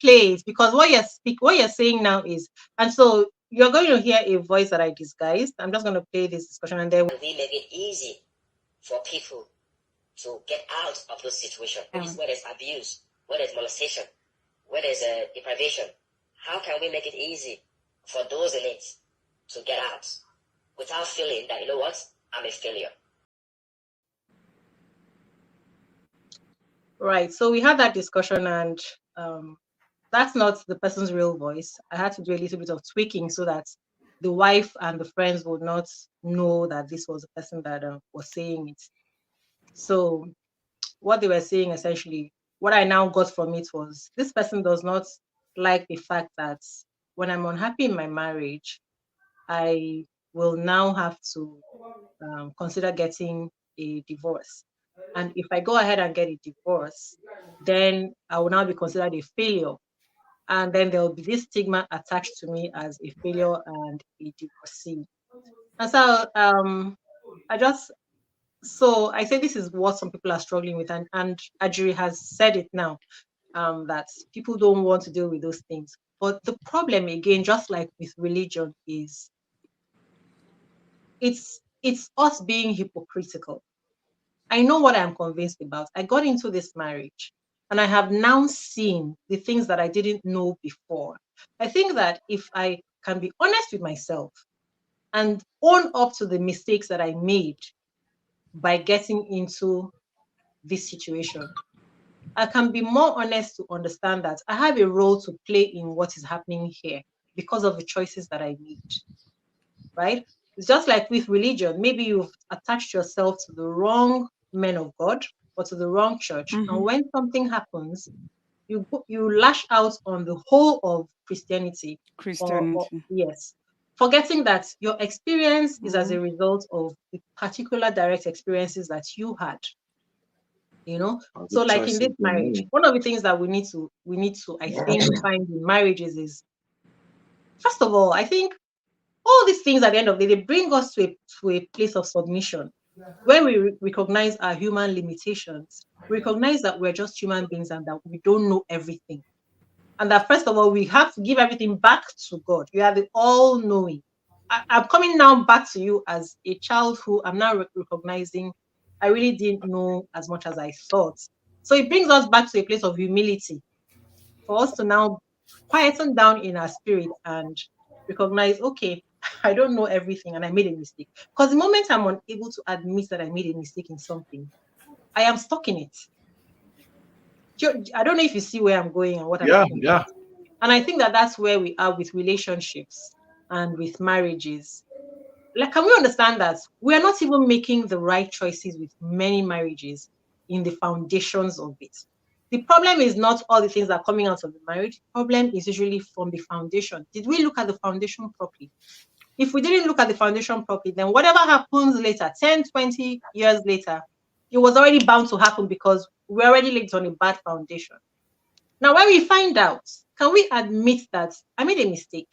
play it, because what you're saying now is, and so you're going to hear a voice that I disguised. I'm just going to play this discussion, and then we make it easy for people to get out of those situations. Where there's abuse, where there's molestation, where there's deprivation. How can we make it easy for those in it to get out without feeling that, you know what, I'm a failure? Right. So we had that discussion, and that's not the person's real voice. I had to do a little bit of tweaking so that the wife and the friends would not know that this was the person that was saying it. So what they were saying essentially, what I now got from it was, this person does not like the fact that when I'm unhappy in my marriage, I will now have to consider getting a divorce. And if I go ahead and get a divorce, then I will now be considered a failure. And then there will be this stigma attached to me as a failure and a divorcee. And so I say this is what some people are struggling with, and Ajiri has said it now, that people don't want to deal with those things. But the problem, again, just like with religion, is it's us being hypocritical. I know what I'm convinced about. I got into this marriage and I have now seen the things that I didn't know before. I think that if I can be honest with myself and own up to the mistakes that I made by getting into this situation, I can be more honest to understand that I have a role to play in what is happening here because of the choices that I made, right? It's just like with religion. Maybe you've attached yourself to the wrong men of God or to the wrong church. Mm-hmm. And when something happens, you lash out on the whole of Christianity. Or yes, forgetting that your experience is as a result of the particular direct experiences that you had. You know, so like in this marriage, one of the things that we need to I think find in marriages is, first of all, I think all these things at the end of the day, they bring us to a place of submission. When we recognize our human limitations, recognize that we're just human beings and that we don't know everything. And that first of all, we have to give everything back to God. You are the all-knowing. I'm coming now back to you as a child who I'm now recognizing I really didn't know as much as I thought. So it brings us back to a place of humility for us to now quieten down in our spirit and recognize, okay, I don't know everything and I made a mistake. Because the moment I'm unable to admit that I made a mistake in something, I am stuck in it. I don't know if you see where I'm going and what I'm talking about. And I think that that's where we are with relationships and with marriages. Like, can we understand that we are not even making the right choices with many marriages in the foundations of it? The problem is not all the things that are coming out of the marriage. The problem is usually from the foundation. Did we look at the foundation properly? If we didn't look at the foundation properly, then whatever happens later, 10, 20 years later, it was already bound to happen because we already laid on a bad foundation. Now, when we find out, can we admit that I made a mistake?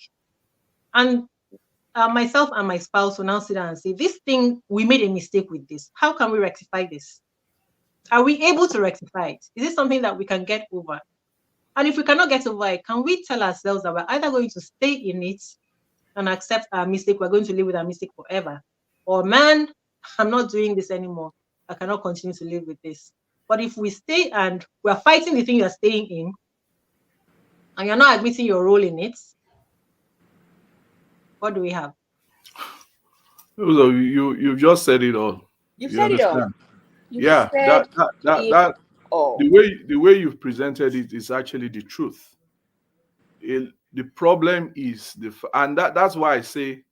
And myself and my spouse will now sit down and say, this thing, we made a mistake with this. How can we rectify this? Are we able to rectify it? Is this something that we can get over? And if we cannot get over it, can we tell ourselves that we're either going to stay in it and accept our mistake, we're going to live with our mistake forever? Or, man, I'm not doing this anymore. I cannot continue to live with this. But if we stay and we're fighting the thing you're staying in, and you're not admitting your role in it, what do we have? So you've just said it all. You've said it all. Yeah, that the way you've presented it is actually the truth. The problem is and that's why I say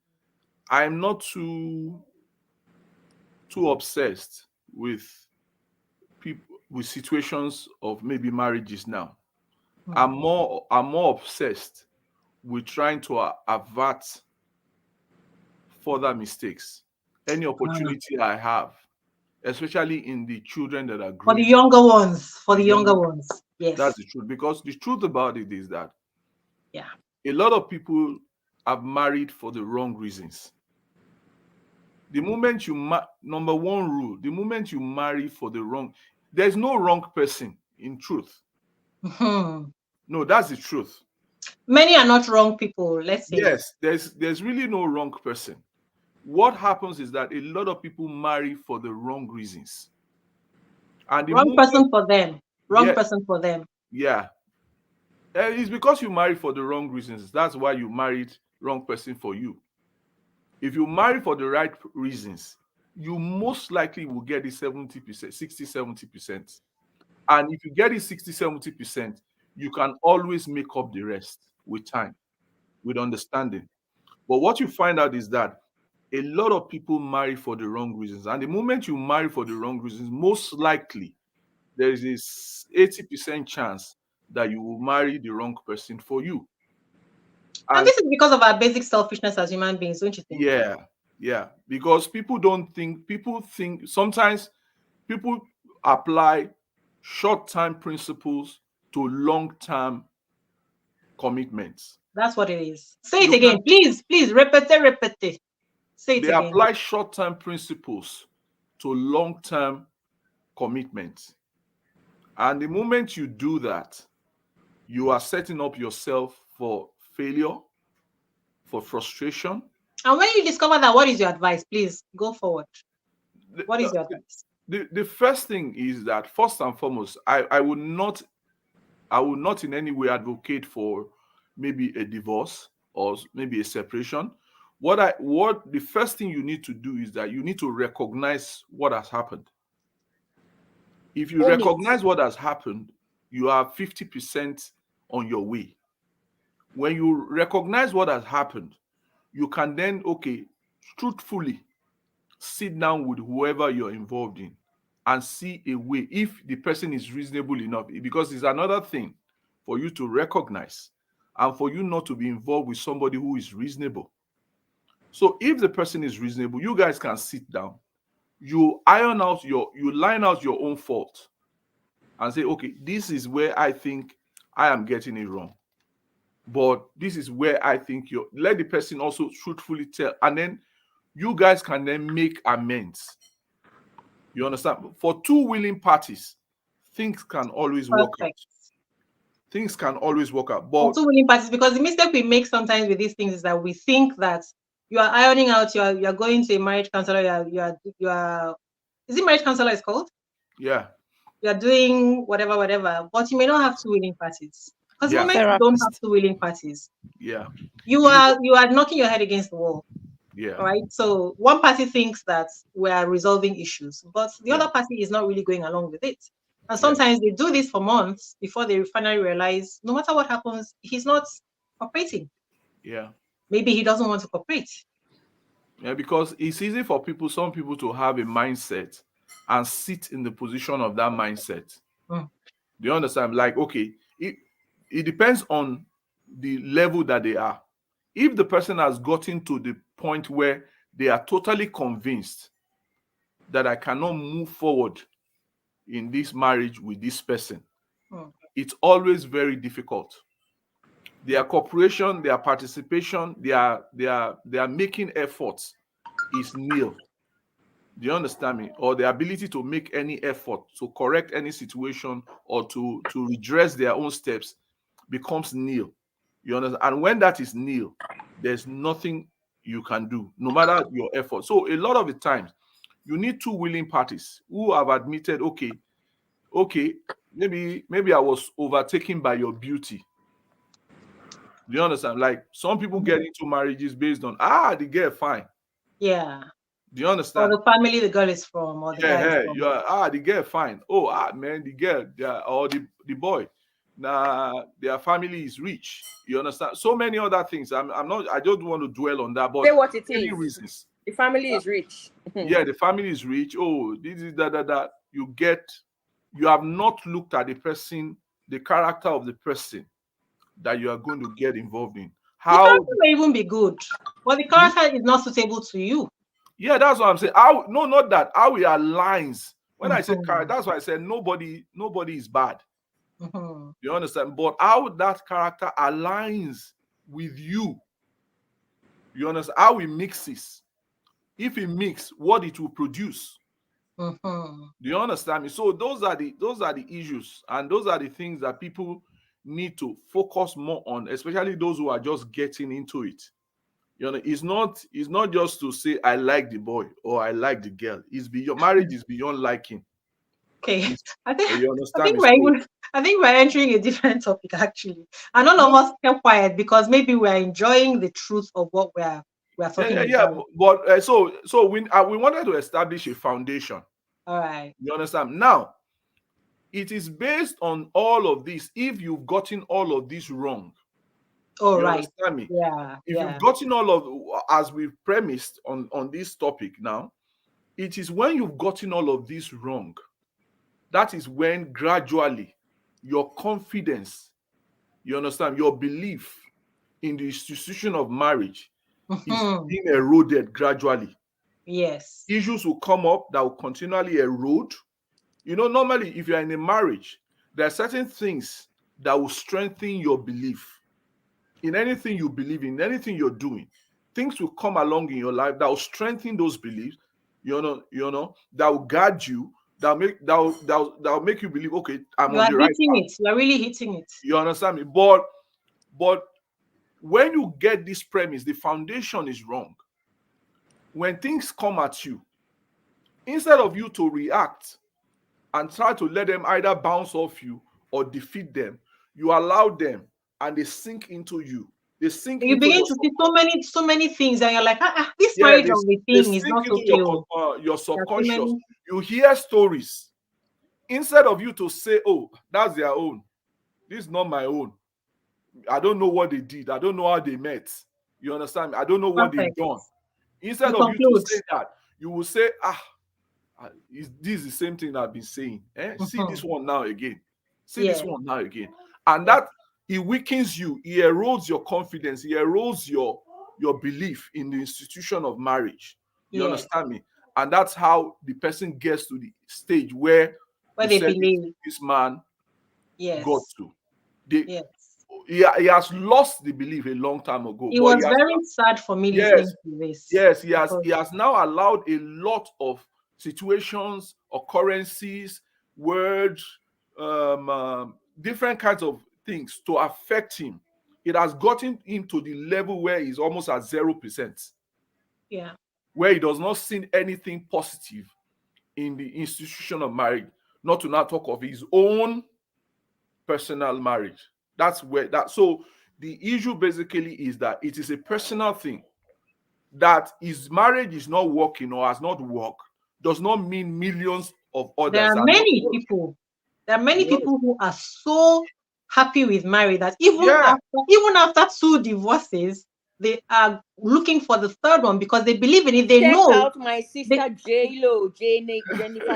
I'm not too obsessed with people with situations of maybe marriages now. I'm more obsessed with trying to avert further mistakes. Any opportunity I have, especially in the children that are growing. For the younger ones. Yes. That's the truth. Because the truth about it is that yeah, a lot of people have married for the wrong reasons. The moment you number one rule, the moment you marry for the wrong, there's no wrong person in truth. Mm-hmm. No, that's the truth. Many are not wrong people, let's say. Yes, there's really no wrong person. What happens is that a lot of people marry for the wrong reasons. And the Wrong moment, person for them. Wrong yeah, person for them. yeah, it's because you marry for the wrong reasons. That's why you married wrong person for you. If you marry for the right reasons, you most likely will get it 70%, 60, 70%. And if you get it 60, 70%, you can always make up the rest with time, with understanding. But what you find out is that a lot of people marry for the wrong reasons. And the moment you marry for the wrong reasons, most likely there is this 80% chance that you will marry the wrong person for you. And this is because of our basic selfishness as human beings, don't you think? Yeah. Because people think sometimes people apply short-term principles to long-term commitments. That's what it is. Say it again. Please, repete. Say it They again. apply short-term principles to long-term commitments. And the moment you do that, you are setting up yourself for failure, for frustration. And when you discover that, what is your advice? Please go forward. What is your advice? The first thing is that first and foremost, I would not in any way advocate for maybe a divorce or maybe a separation. What the first thing you need to do is that you need to recognize what has happened. If you recognize what has happened, you are 50% on your way. When you recognize what has happened, you can then, truthfully sit down with whoever you're involved in and see a way if the person is reasonable enough. Because it's another thing for you to recognize and for you not to be involved with somebody who is reasonable. So if the person is reasonable, you guys can sit down. You line out your own fault and say, okay, this is where I think I am getting it wrong. But this is where I think let the person also truthfully tell. And then you guys can then make amends. You understand? For two willing parties, things can always work out. Things can always work out. But for two willing parties, because the mistake we make sometimes with these things is that we think that you are ironing out, you are going to a marriage counselor, you are is it marriage counselor it's called? Yeah. You are doing whatever, but you may not have two willing parties. Because the moment you don't have two willing parties, you are knocking your head against the wall. Yeah. Right. So one party thinks that we are resolving issues, but the other party is not really going along with it. And sometimes they do this for months before they finally realize no matter what happens, he's not cooperating. Yeah. Maybe he doesn't want to cooperate. Yeah, because it's easy for some people to have a mindset and sit in the position of that mindset. Do you understand? Like, okay, it depends on the level that they are. If the person has gotten to the point where they are totally convinced that I cannot move forward in this marriage with this person, it's always very difficult. Their cooperation, their participation, their making efforts is nil. Do you understand me? Or the ability to make any effort to correct any situation or to redress their own steps becomes nil. You understand? And when that is nil, there's nothing you can do, no matter your effort. So a lot of the times, you need two willing parties who have admitted, okay, maybe I was overtaken by your beauty. Do you understand? Like some people get into marriages based on the girl fine. Yeah. Do you understand? Or the family the girl is from, or the guy is from. The girl fine. Oh, man, the girl, or the boy. Nah, their family is rich. You understand? So many other things. I don't want to dwell on that. But say what it is. Reasons. The family is rich. Yeah, the family is rich. Oh, this is that. You have not looked at the person, the character of the person that you are going to get involved in. How the character may even be good, but the character is not suitable to you. Yeah, that's what I'm saying. Not that. How it aligns. When I say character, that's why I said nobody is bad. You understand? But how that character aligns with you. You understand? How it mixes. If it mix, what it will produce. Do you understand me? So those are the issues, and those are the things that people need to focus more on, especially those who are just getting into it. You know, it's not just to say I like the boy or I like the girl. It's beyond, marriage is beyond liking. Okay, You understand I think me? we're entering a different topic actually, and all of us kept quiet because maybe we're enjoying the truth of what we're talking about. But so we wanted to establish a foundation. All right. You understand? Now, it is based on all of this. If you've gotten all of this wrong, Oh, you right. understand me? Yeah. If you've gotten all of, as we've premised on this topic now, it is when you've gotten all of this wrong, that is when gradually your confidence, you understand, your belief in the institution of marriage is being eroded gradually. Yes. Issues will come up that will continually erode. You know, normally, if you're in a marriage, there are certain things that will strengthen your belief in anything you believe in, anything you're doing. Things will come along in your life that will strengthen those beliefs. You know, that will guide you. That'll make you believe, okay, I'm You on are the right hitting path. it. You are really hitting it. You understand me? But when you get this premise, the foundation is wrong. When things come at you, instead of you to react and try to let them either bounce off you or defeat them, you allow them and they sink into you. They sink You into begin your to see so many things, and you're like, this yeah. marriage of a They thing is sink not into okay. Oh. your There are so subconscious. many. You hear stories instead of you to say, "Oh, that's their own. This is not my own. I don't know what they did. I don't know how they met. You understand me? I don't know what they've Perfect. done." Instead You of you to conclude. say that, you will say, this is the same thing I've been saying. See this one now again. See this one now again. And that it weakens you, it erodes your confidence, it erodes your belief in the institution of marriage. You understand me? And that's how the person gets to the stage where you they said believe. this man got to. He has lost the belief a long time ago. It But was very sad for me listening to this. Yes, he has now allowed a lot of situations, occurrences, words, different kinds of things to affect him. It has gotten him to the level where he's almost at 0%. Yeah. Where he does not see anything positive in the institution of marriage, not to now talk of his own personal marriage. So the issue basically is that it is a personal thing. That his marriage is not working or has not worked does not mean millions of others. There are many people. There are many people who are so happy with marriage that even after 2 divorces, they are looking for the third one because they believe in it. They know. Check out my sister Jennifer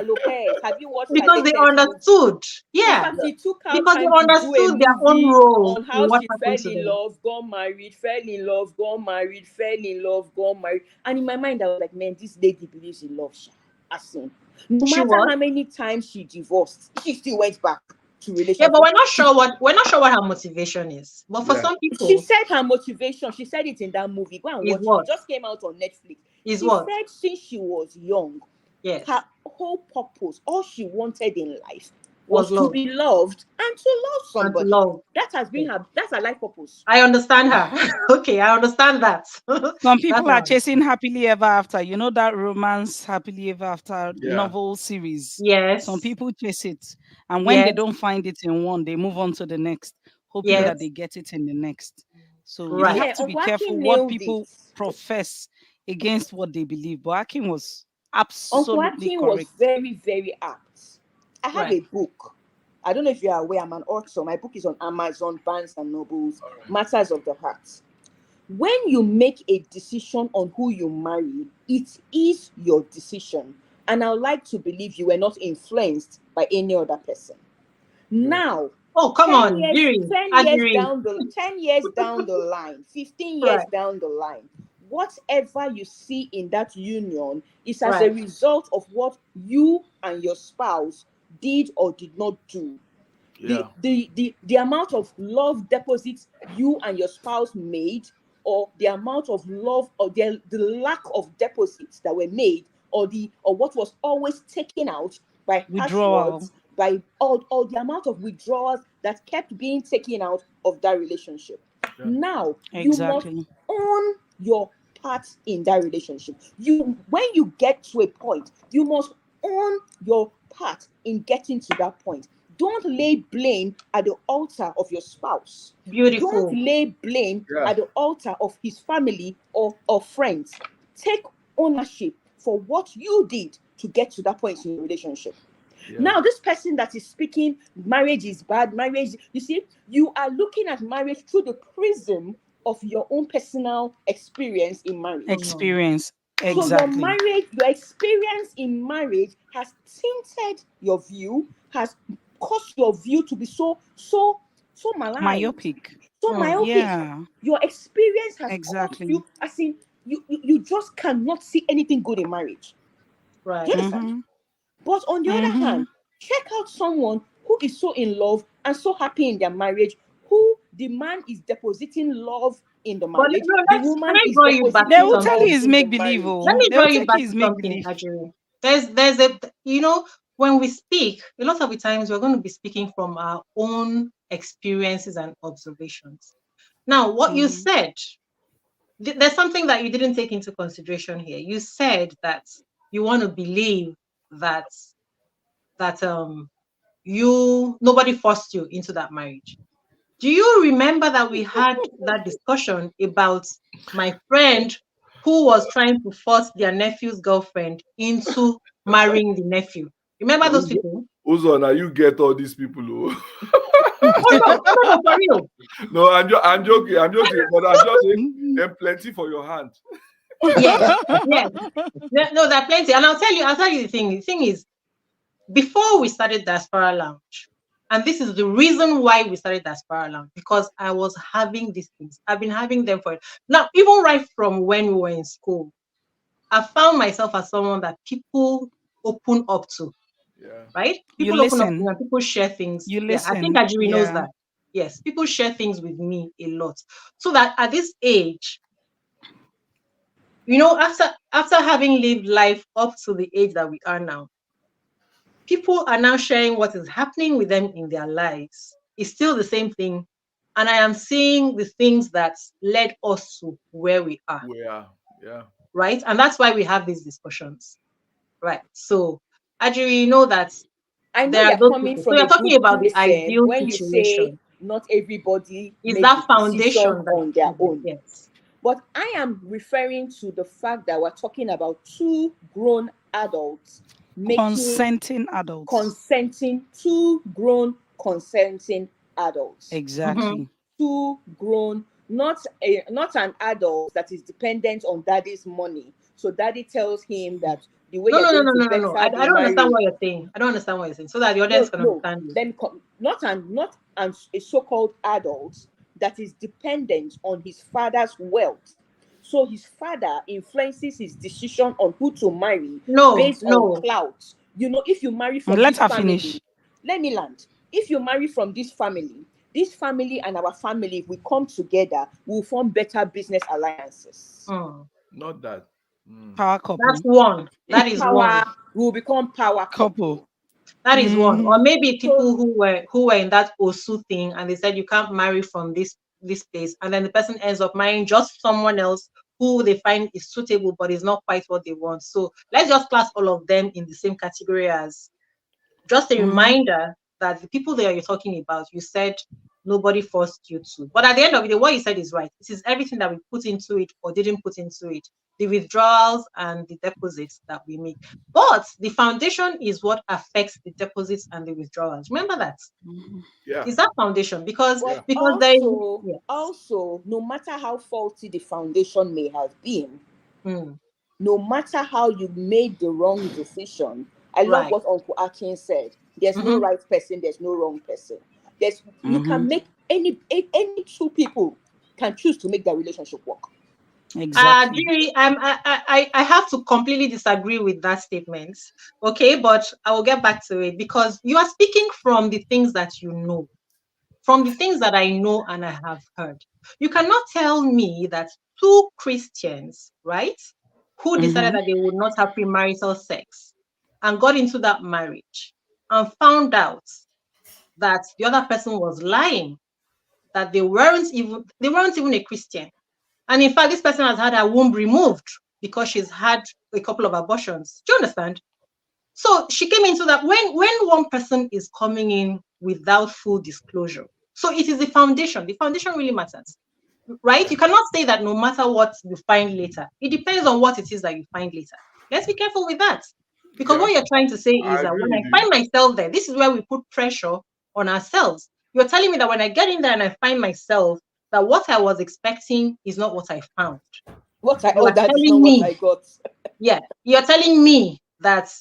Lopez. Have you watched because they understood? Movie? Yeah. In fact, she took out because time they understood their own role on how she fell in love, got married, fell in love, got married, fell in love, got married. And in my mind, I was like, man, this lady believes in love. No matter how many times she divorced, she still went back to relationship. Yeah, but we're not sure what her motivation is. But for some people, she said her motivation. She said it in that movie. Go and watch it. It just came out on Netflix. She said since she was young, her whole purpose, all she wanted in life was to be loved and to love somebody. That has been that's her life purpose. I understand her. Okay, I understand that. Some people are chasing happily ever after. You know that romance happily ever after novel series. Yes. Some people chase it. And when they don't find it in one, they move on to the next, hoping that they get it in the next. So you have to be careful what people profess against what they believe. But Akin was absolutely correct. Was very, very apt. I have a book. I don't know if you are aware, I'm an author. My book is on Amazon, Barnes and Nobles, Matters of the Heart. When you make a decision on who you marry, it is your decision. And I would like to believe you were not influenced by any other person. Now, 10 years down the line, 15 years down the line, whatever you see in that union is as a result of what you and your spouse did or did not do. The amount of love deposits you and your spouse made, or the amount of love, or the lack of deposits that were made, or what was always taken out by harsh words, by all the amount of withdrawals that kept being taken out of that relationship. Yeah. Now, you must own your part in that relationship. When you get to a point, you must own your part in getting to that point. Don't lay blame at the altar of your spouse. Beautiful. Don't lay blame at the altar of his family or friends. Take ownership for what you did to get to that point in your relationship. Yeah. Now, this person that is speaking, marriage is bad, you see, you are looking at marriage through the prism of your own personal experience in marriage. Exactly. So your experience in marriage has tinted your view, has caused your view to be so maligned. Myopic. So myopic. Yeah. Your experience has caused you, as in, you just cannot see anything good in marriage. Right. Do you understand? But on the other hand, check out someone who is so in love and so happy in their marriage, who the man is depositing love in the marriage. The woman is depositing love. They will tell you it's make believe. Let me draw you back to something, Ajuri. There's a, when we speak, a lot of the times we're going to be speaking from our own experiences and observations. Now, what you said, there's something that you didn't take into consideration here. You said that you want to believe that nobody forced you into that marriage. Do you remember that we had that discussion about my friend who was trying to force their nephew's girlfriend into marrying the nephew? Remember those people? Uzo, now you get all these people. No, for real. No, I'm joking, but I'm just saying there's plenty for your hand. Yes. No, there are plenty. And I'll tell you the thing. The thing is, before we started Diaspora Lounge, and this is the reason why we started Diaspora Lounge, because I was having these things. I've been having them for now, even right from when we were in school. I found myself as someone that people open up to. Yeah. Right? People open up to me and people share things. You listen. I think Ajiri knows that. Yes, people share things with me a lot. So that at this age, after having lived life up to the age that we are now, people are now sharing what is happening with them in their lives. It's still the same thing. And I am seeing the things that led us to where we are. Yeah. Right? And that's why we have these discussions. Right. So, Ajiri, you know that I know you're coming from. So you're talking about the ideal when situation. You say not everybody is that foundation on their own. Yes. But I am referring to the fact that we're talking about two grown adults consenting two grown consenting adults. Exactly. Two grown, not an adult that is dependent on daddy's money. So daddy tells him that the way no. I don't understand what you're saying. I don't understand what you're saying. So that the audience can understand you. Then not a so-called adult that is dependent on his father's wealth. So his father influences his decision on who to marry based on clout. If you marry from this family, let me land. If you marry from this family and our family, if we come together, we'll form better business alliances. Not that. Power couple. That's one. That is one. We'll become power couple. That is one. Or maybe people who were in that Osu thing and they said you can't marry from this place, and then the person ends up marrying just someone else who they find is suitable but is not quite what they want. So let's just class all of them in the same category as just a reminder that the people that you're talking about, you said nobody forced you to. But at the end of the day, what you said is right. It is everything that we put into it or didn't put into it. The withdrawals and the deposits that we make. But the foundation is what affects the deposits and the withdrawals. Remember that. Yeah. Is that foundation? Because also, no matter how faulty the foundation may have been, no matter how you made the wrong decision, I love what Uncle Akin said. There's no right person, there's no wrong person. You can make any two people can choose to make their relationship work. Exactly. Jerry, I have to completely disagree with that statement. Okay, but I will get back to it because you are speaking from the things that you know, from the things that I know and I have heard. You cannot tell me that two Christians, right, who decided that they would not have premarital sex and got into that marriage, and found out that the other person was lying, that they weren't even a Christian. And in fact, this person has had her womb removed because she's had a couple of abortions. Do you understand? So she came into that when one person is coming in without full disclosure. So it is the foundation. The foundation really matters, right? You cannot say that no matter what you find later. It depends on what it is that you find later. Let's be careful with that. Because what you're trying to say is that when I find myself there, this is where we put pressure on ourselves. You're telling me that when I get in there and I find myself, that what I was expecting is not what I found. That is not what I got. Yeah, you're telling me that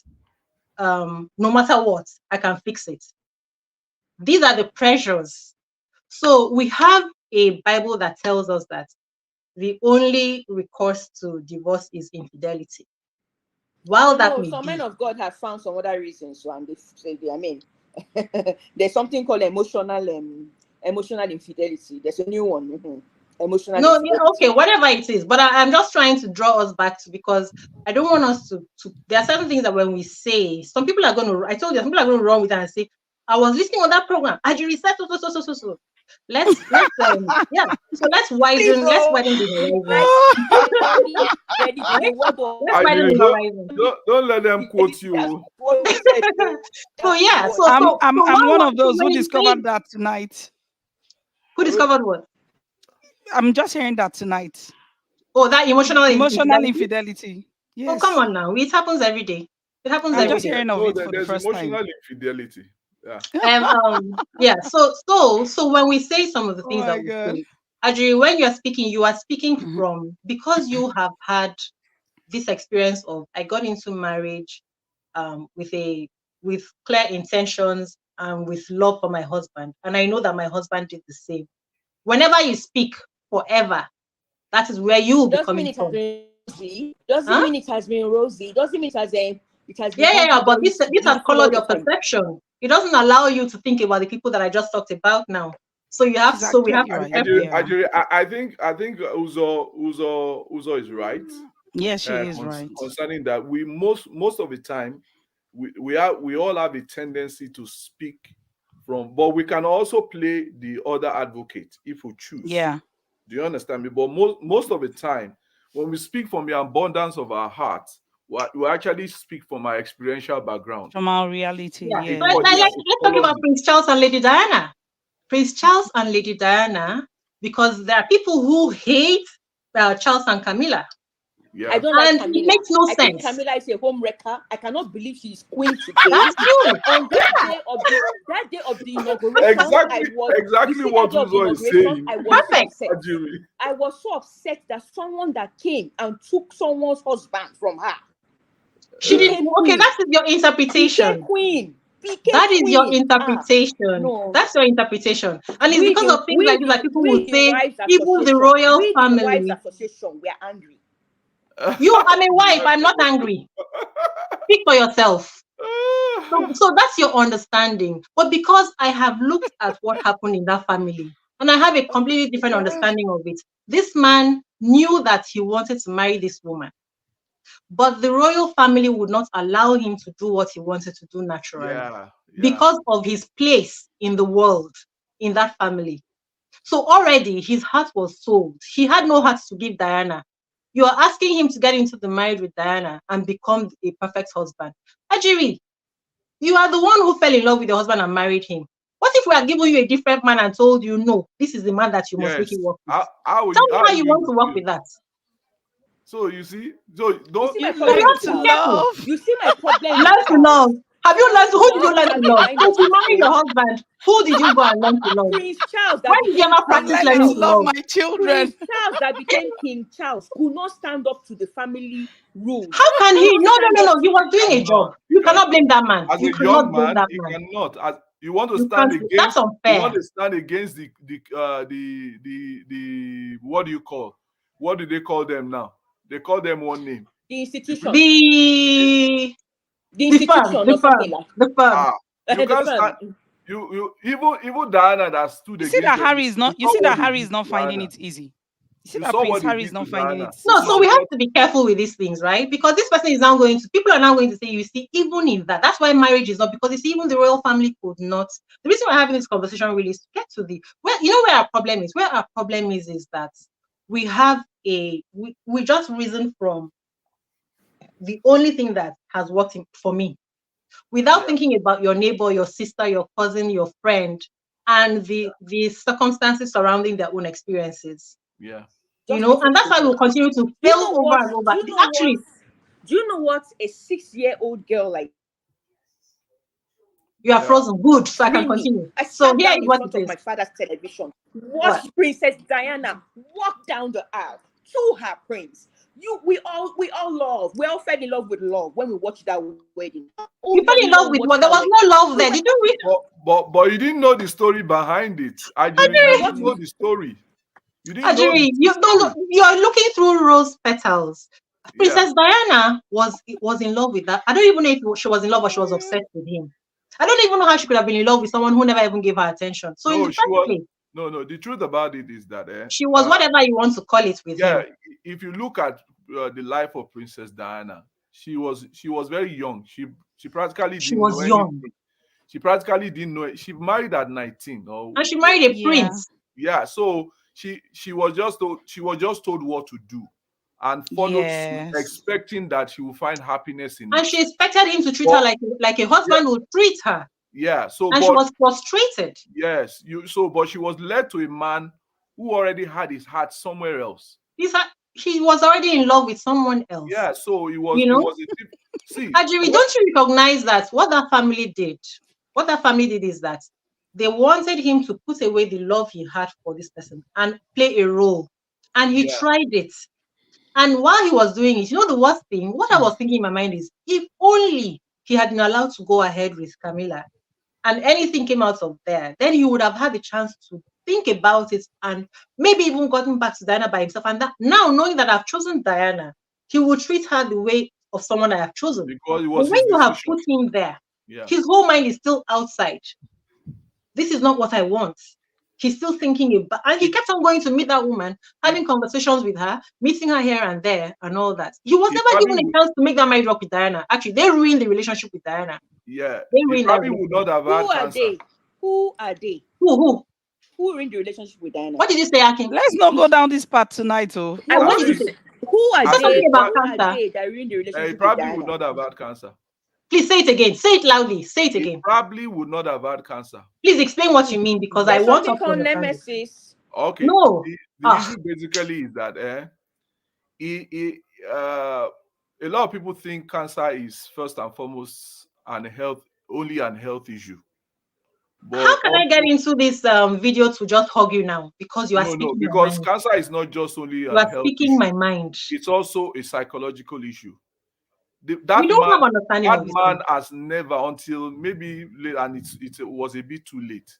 no matter what, I can fix it. These are the pressures. So we have a Bible that tells us that the only recourse to divorce is infidelity. While that may some men of God have found some other reasons, so and they say, I mean, there's something called emotional infidelity. There's a new one. Emotional. No, yeah, okay, whatever it is, but I'm just trying to draw us back to, because I don't want us to. There are certain things that when we say, some people are going to. I told you, some people are going to run with that and say, "I was listening on that program. I just said so." Let's yeah. So let's widen the horizon. Don't let them quote you. So yeah, I'm one of those who discovered that tonight. Who discovered what? I'm just hearing that tonight. Oh, that emotional infidelity. Yes. Oh, come on now. It happens every day. It happens every day. I'm just hearing of it for the first time. Emotional infidelity. Yeah. So when we say some of the things that we say, Adri, when you are speaking from, because you have had this experience of, I got into marriage with clear intentions and with love for my husband, and I know that my husband did the same. Whenever you speak forever, that is where you will be coming from. Doesn't mean it has been rosy. Doesn't mean it has been. Yeah, but this has colored your perception. It doesn't allow you to think about the people that I just talked about now. So you have to. So we have to. I think Uzo is right. Yes, she is right. Concerning that, we most of the time we all have a tendency to speak from, but we can also play the other advocate if we choose. Yeah. Do you understand me? But most of the time, when we speak from the abundance of our hearts, we actually speak from our experiential background, from our reality. Yeah. Let's talk about Prince Charles and Lady Diana. Prince Charles and Lady Diana, because there are people who hate Charles and Camilla. Yeah. I don't like Camilla. It makes no sense. Think Camilla is a home wrecker. I cannot believe she's queen today. That's true. On that day of the inauguration, exactly what Uzo is saying. I was so upset. I was so upset that someone that came and took someone's husband from her. She didn't. Okay, that is your interpretation. Queen. That is your interpretation. No. That's your interpretation. And it's because of things like this that people will say, even the royal family. The Wives Association, we are angry. I'm a wife. I'm not angry. Speak for yourself. So that's your understanding. But because I have looked at what happened in that family, and I have a completely different understanding of it, this man knew that he wanted to marry this woman. But the royal family would not allow him to do what he wanted to do naturally because of his place in the world, in that family. So already his heart was sold. He had no heart to give Diana. You are asking him to get into the marriage with Diana and become a perfect husband. Ajiri, you are the one who fell in love with your husband and married him. What if we had given you a different man and told you, no, this is the man that you must make it work with? Tell me how you want to work with that. So you see, so don't you see my problem. Learn to love. Have you learned? Who did you learn to love? If you marry your husband, who did you go and learn to love? Prince Charles. Why did you ever practice learning to love my children? Prince Charles that became King Charles could not stand up to the family rules. How can he? No. He was doing a job. You cannot blame that man. As a young man, he cannot. You want to stand against. That's unfair. You want to stand against the what do you call? What do they call them now? They call them one name. The institution. The institution. The firm. You can't stand. You even Diana that stood. You see that Harry is not. You see that Harry is not finding it easy. See that Prince Harry is not finding it. No, so we have to be careful with these things, right? Because this person is now going to, people are now going to say, you see, even in that's why marriage is not, because you see, even the royal family could not. The reason we're having this conversation really is to get to where our problem is. Where our problem is that we have we just reason from the only thing that has worked for me, without thinking about your neighbor, your sister, your cousin, your friend, and the circumstances surrounding their own experiences. Yeah. You know, and that's why we'll continue to fail over and over. Actually, do you know what a 6-year-old girl like you are frozen? Good, so I can continue. I so sat here down is in what front it of is. my father's television, watched Princess Diana walk down the aisle to her prince. We all love. We all fell in love with love when we watched that wedding. You fell in love with what? There was no love there. Did you read? But you didn't know the story behind it. You didn't know the story. You didn't know. You're looking through rose petals. Princess Diana was in love with that. I don't even know if she was in love or she was obsessed with him. I don't even know how she could have been in love with someone who never even gave her attention. So in the first place, no. The truth about it is that she was whatever you want to call it with him. If you look at the life of Princess Diana, she was very young. She practically didn't know anything. She practically didn't know it. She married at 19. And she married a prince. Yeah, so she was just told what to do and followed suit, expecting that she will find happiness in it. And she expected him to treat her like a husband would treat her. Yeah, she was frustrated. Yes, but she was led to a man who already had his heart somewhere else. He was already in love with someone else. Yeah, so it was. See, Ajiri, don't you recognize that what that family did? What that family did is that they wanted him to put away the love he had for this person and play a role, and he tried it. And while he was doing it, you know the worst thing? What I was thinking in my mind is, if only he had been allowed to go ahead with Camilla, and anything came out of there, then he would have had the chance to think about it and maybe even gotten back to Diana by himself. And that now, knowing that I've chosen Diana, he will treat her the way of someone I have chosen. Because it was when you have put him there, his whole mind is still outside. This is not what I want. He's still thinking about, and he kept on going to meet that woman, having conversations with her, meeting her here and there, and all that. He was never given a chance to make that marriage work with Diana. Actually, they ruined the relationship with Diana. Yeah, they probably would not have had cancer. Who are they? Who ruined the relationship with Diana? What did you say, Akin? Let's not go down this path tonight, oh. What did you say? Who are they that ruined the relationship? He probably would not have had cancer. Please say it again. Say it loudly. Say it again. He probably would not have had cancer. Please explain what you mean, because I want to understand. Nemesis. Okay. No. The issue basically is that a lot of people think cancer is first and foremost only an health issue. But how can I get into this video to just hug you now? Because you are speaking. No, because cancer is not just only you are speaking my mind. It's also a psychological issue. We don't have understanding that man has never, until maybe late, and it was a bit too late.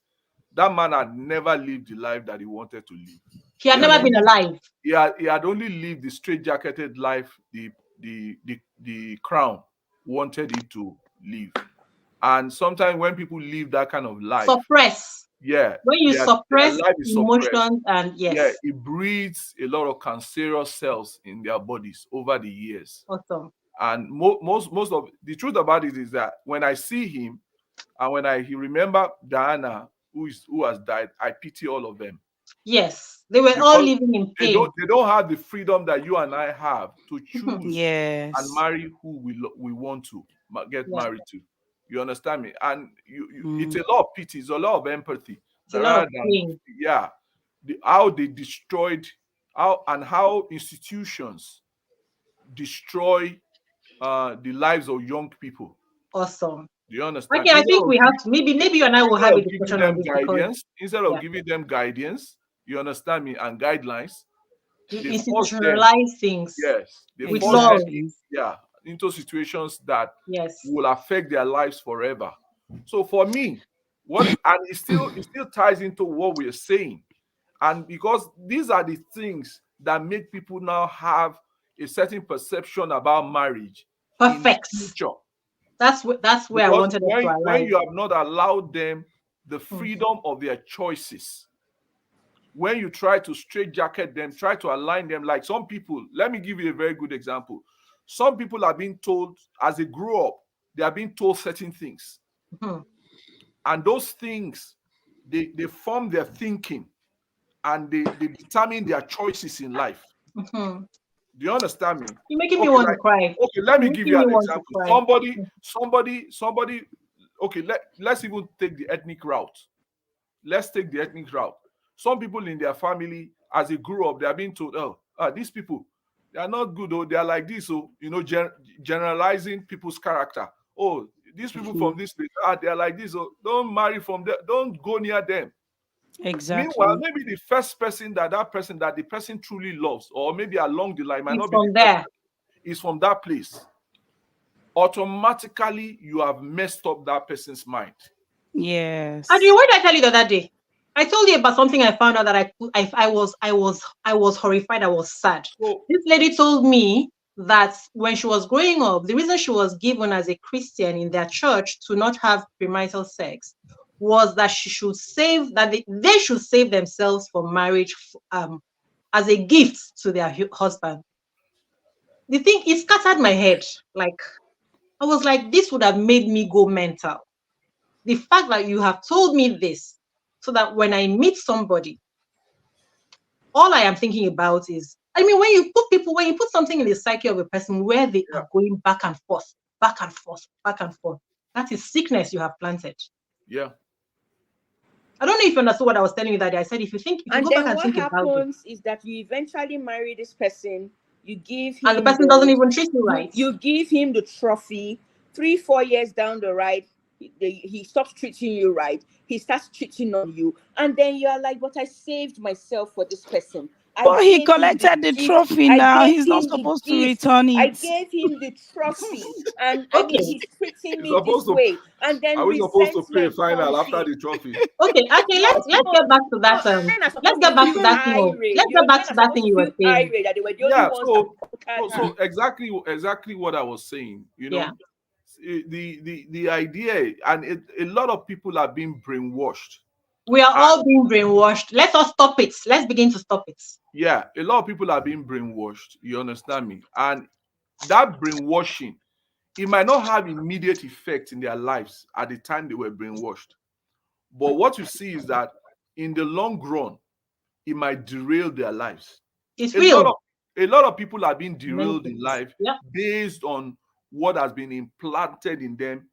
That man had never lived the life that he wanted to live. He had never been alive. He had only lived the straight-jacketed life the crown wanted him to live. And sometimes when people live that kind of life, suppress. Yeah. When you suppress emotions, and it breeds a lot of cancerous cells in their bodies over the years. Awesome. And most of the truth about it is that when I see him and when he remember Diana, who has died, I pity all of them. Yes, they were all living in pain. They don't have the freedom that you and I have to choose and marry who we want to get married to. You understand me? And it's a lot of pity, it's a lot of empathy. It's a lot of pain. How they destroyed, how institutions destroy the lives of young people. Awesome. Do you understand? Okay, I think we have to, maybe you and I will have a discussion on this. Instead of giving them guidance, you understand me, and guidelines, they institutionalize things. Yes, they with force them, into situations that will affect their lives forever. So for me, it still ties into what we're saying, and because these are the things that make people now have a certain perception about marriage. Perfect. In the future. That's where I wanted to arrive. When you have not allowed them the freedom of their choices, when you try to straitjacket them, try to align them, like some people, let me give you a very good example. Some people are being told, as they grow up, they are being told certain things. And those things, they form their thinking and they determine their choices in life. Do you understand me? You're making me want to cry. Okay, let me give you an example. Somebody, okay, let's even take the ethnic route. Let's take the ethnic route. Some people in their family, as they grew up, they are being told, these people, they are not good, they are like this, generalizing people's character. Oh, these people from this place, they are like this, don't marry from them, don't go near them. Exactly. Meanwhile, maybe the first person that the person truly loves, or maybe along the line, might not be from there. Is from that place. Automatically, you have messed up that person's mind. Yes. And what did I tell you the other day? I told you about something I found out that I was horrified. I was sad. This lady told me that when she was growing up, the reason she was given as a Christian in their church to not have premarital sex was that she should save, that they should save themselves for marriage as a gift to their husband. The thing, it scattered my head. Like, I was like, this would have made me go mental. The fact that you have told me this, so that when I meet somebody, all I am thinking about is, I mean, when you put something in the psyche of a person where they are going back and forth, back and forth, back and forth, that is sickness you have planted. Yeah. I don't know if you understood what I was telling you that day. I said, if you go back and think about it. And then what happens is that you eventually marry this person, you give him, and the person doesn't even treat you right. You give him the trophy. 3-4 years down the ride, he stops treating you right. He starts cheating on you, and then you are like, "But I saved myself for this person." But he collected the trophy now. He's not supposed to return it. I gave him the trophy, and I mean, he's treating me this way. And then are we supposed to pay final after the trophy? Okay, let's get back to that. Let's get back to that thing. Let's get back to that thing you were saying. Yeah. So exactly what I was saying. You know, the idea, and a lot of people are being brainwashed. We are all being brainwashed. Let us stop it. Let's begin to stop it. Yeah, a lot of people are being brainwashed. You understand me? And that brainwashing, it might not have immediate effect in their lives at the time they were brainwashed. But what you see is that in the long run, it might derail their lives. It's real. A lot of people are being derailed in life based on what has been implanted in them,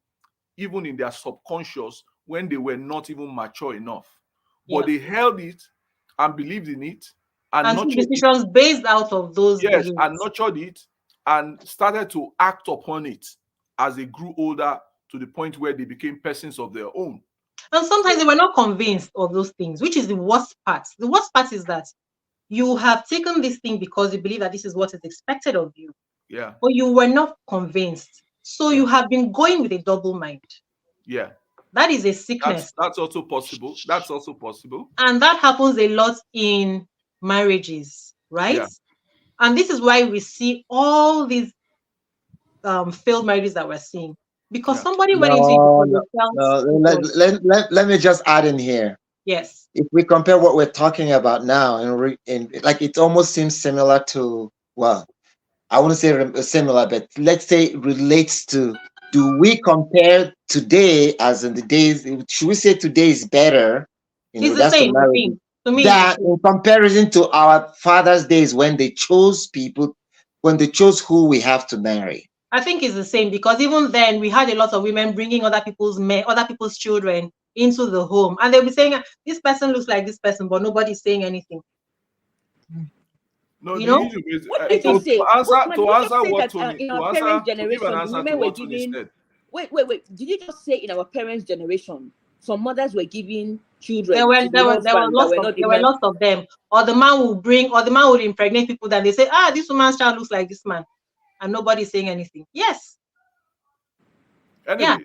even in their subconscious, when they were not even mature enough. But they held it and believed in it and took decisions based out of those beliefs. And nurtured it and started to act upon it as they grew older, to the point where they became persons of their own. And sometimes they were not convinced of those things, which is the worst part. The worst part is that you have taken this thing because you believe that this is what is expected of you. Yeah. But you were not convinced. So you have been going with a double mind. Yeah. That is a sickness. That's also possible. That's also possible. And that happens a lot in marriages, right? Yeah. And this is why we see all these failed marriages that we're seeing. Because somebody went into it. Let me just add in here. Yes. If we compare what we're talking about now, and like it almost seems similar to, well, I wouldn't say similar, but let's say it relates to, do we compare today as in the days, should we say today is better? It's the same thing. To me, that in comparison to our fathers' days when they chose people, when they chose who we have to marry. I think it's the same, because even then we had a lot of women bringing other people's children into the home, and they'll be saying, this person looks like this person, but nobody's saying anything. No, you know, what did you say? To answer what Tony, in our parents' generation, women were giving. Wait. Did you just say in our parents' generation, some mothers were giving children? There were lots of them. Or the man would impregnate people, then they say, this woman's child looks like this man, and nobody's saying anything. Yes. Anyway,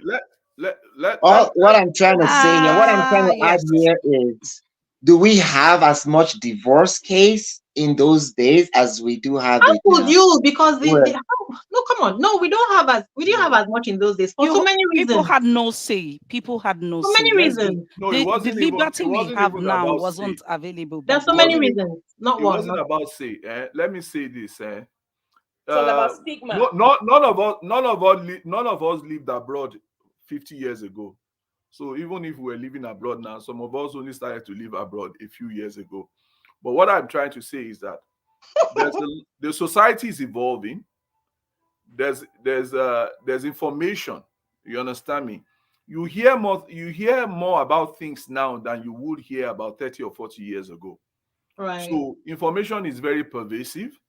what I'm trying to say here, what I'm trying to add here is, do we have as much divorce case in those days as we do have How it could now. you? Because no, come on, no, we didn't have as much in those days for so many reasons. People had no say. People had no so say. many reasons. No, The liberty we have now wasn't available. There's so many reasons. Not one. It wasn't about say. Let me say this. It was about stigma. None of us lived abroad 50 years ago. So even if we're living abroad now, some of us only started to live abroad a few years ago. But what I'm trying to say is that the society is evolving. There's information. You understand me? You hear more about things now than you would hear about 30 or 40 years ago. Right. So information is very pervasive.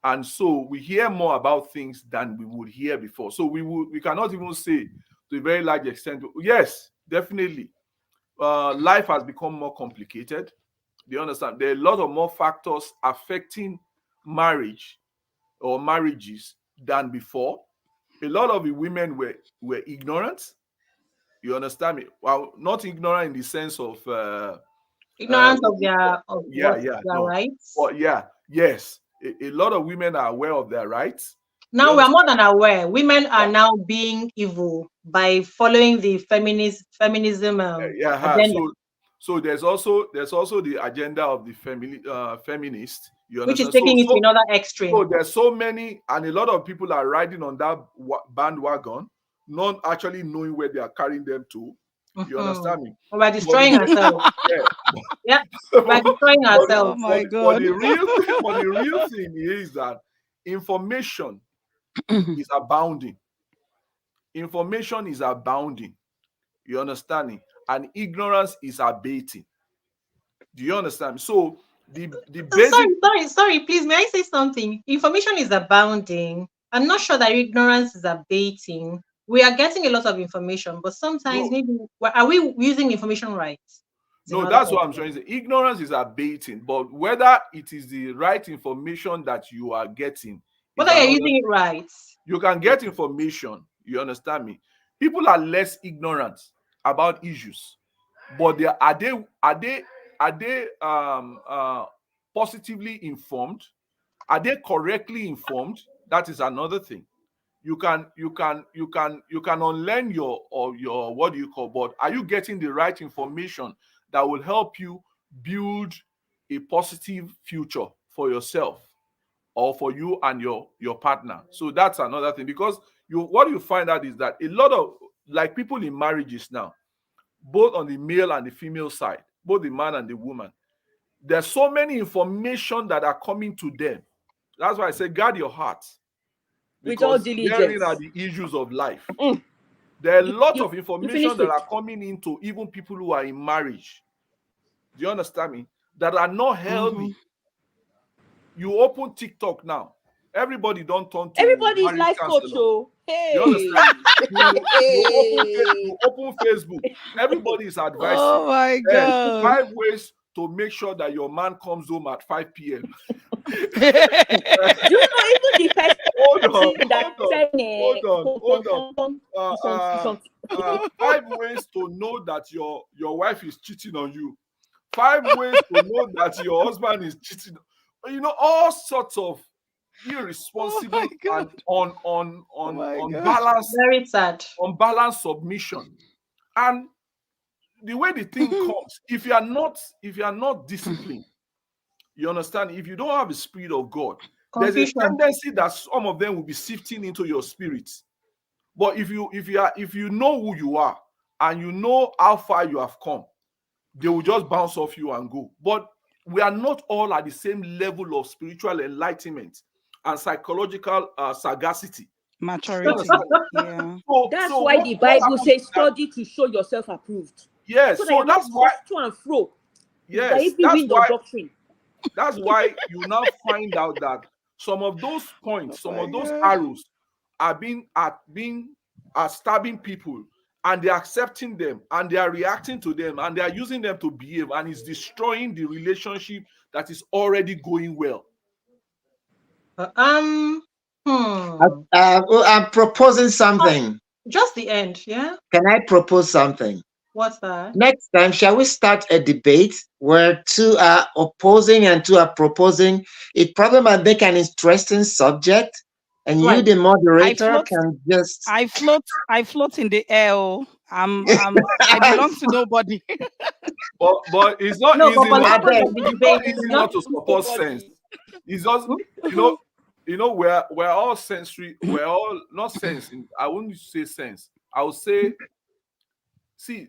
And so we hear more about things than we would hear before. So we cannot even say to a very large extent, yes, definitely. Life has become more complicated. Do you understand? There are a lot of more factors affecting marriage or marriages than before. A lot of the women were ignorant. You understand me? Well, not ignorant in the sense of ignorance of their rights. Well, yes. A lot of women are aware of their rights. Now we are more than aware. Women are now being evil by following the feminism agenda. So there's also the agenda of the feminist, which is taking it to another extreme. So there's so many, and a lot of people are riding on that bandwagon, not actually knowing where they are carrying them to. You understand me? We're destroying ourselves. Yeah, we're destroying ourselves. Oh my God. But the real thing is that information is abounding. Information is abounding. You understand me? And ignorance is abating. Do you understand me? So the basic... Sorry, please, may I say something? Information is abounding. I'm not sure that ignorance is abating. We are getting a lot of information, but sometimes are we using information right? No, that's what I'm trying to say. Ignorance is abating, but whether it is the right information that you are getting, whether you're using it right, you can get information. You understand me? People are less ignorant about issues, but are they positively informed? Are they correctly informed? That is another thing. You can unlearn your what do you call, but are you getting the right information that will help you build a positive future for yourself or for you and your partner? So that's another thing, because what you find out is that a lot of, like, people in marriages now, both on the male and the female side, both the man and the woman, there's so many information that are coming to them. That's why I say guard your heart. Because therein are the issues of life. There are a lot of information that are coming into even people who are in marriage. Do you understand me? That are not healthy. You open TikTok now, everybody don't turn to everybody's life coach. Hey. You understand? you open Facebook, everybody is advising. Oh my God. 5 ways to make sure that your man comes home at 5 p.m. Do you know even the person hold on. 5 ways to know that your wife is cheating on you. 5 ways to know that your husband is cheating. You know, all sorts of irresponsible and unbalanced, very sad, unbalanced submission. And the way the thing comes, if you are not disciplined, you understand, if you don't have the Spirit of God, there's a tendency that some of them will be sifting into your spirit. But if you know who you are and you know how far you have come, they will just bounce off you and go. But we are not all at the same level of spiritual enlightenment and psychological sagacity. Maturity. Yeah. That's why the Bible says study to show yourself approved. Yes, so that's why to and fro. Yes, that's why you now find out that some of those points, some of those arrows are stabbing people, and they're accepting them, and they are reacting to them, and they are using them to behave, and it's destroying the relationship that is already going well. I'm proposing something. Just the end, yeah. Can I propose something? What's that? Next time, shall we start a debate where two are opposing and two are proposing? It probably might make an interesting subject, and you, the moderator, can just. I float in the air. I belong to nobody. but it's not no, easy but not. it's not easy not to support sense. It's just we're all sensory. We're all not sense. I wouldn't say sense. I would say, see,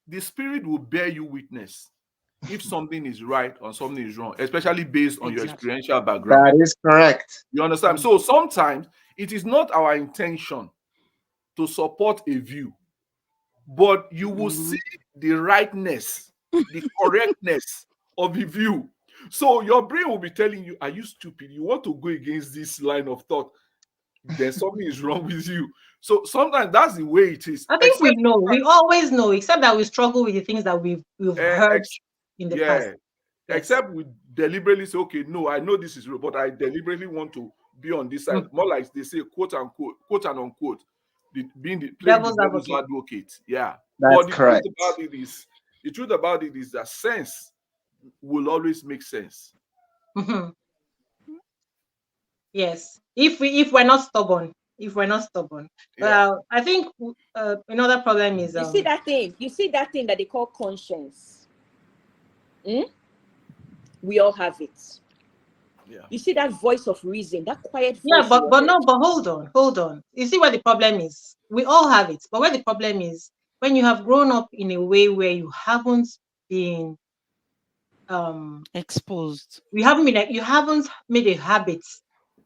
the spirit will bear you witness if something is right or something is wrong, especially based on your experiential background. That is correct. You understand? So sometimes it is not our intention to support a view, but you will see the rightness, the correctness of the view. So your brain will be telling you, are you stupid? You want to go against this line of thought, then something is wrong with you. So sometimes that's the way it is. I think we know. We always know, except that we struggle with the things that we've heard in the past. Yes. Except we deliberately say, okay, no, I know this is real, but I deliberately want to be on this side. More like they say, quote and unquote, playing the devil's advocate. Yeah. That's correct. The truth about it is that sense will always make sense. Mm-hmm. Yes. If we're not stubborn. I think another problem is you see that thing that they call conscience. We all have it. Yeah. You see that voice of reason, that quiet voice. Yeah, but hold on. You see what the problem is? We all have it, but where the problem is, when you have grown up in a way where you haven't been exposed. You haven't made a habit.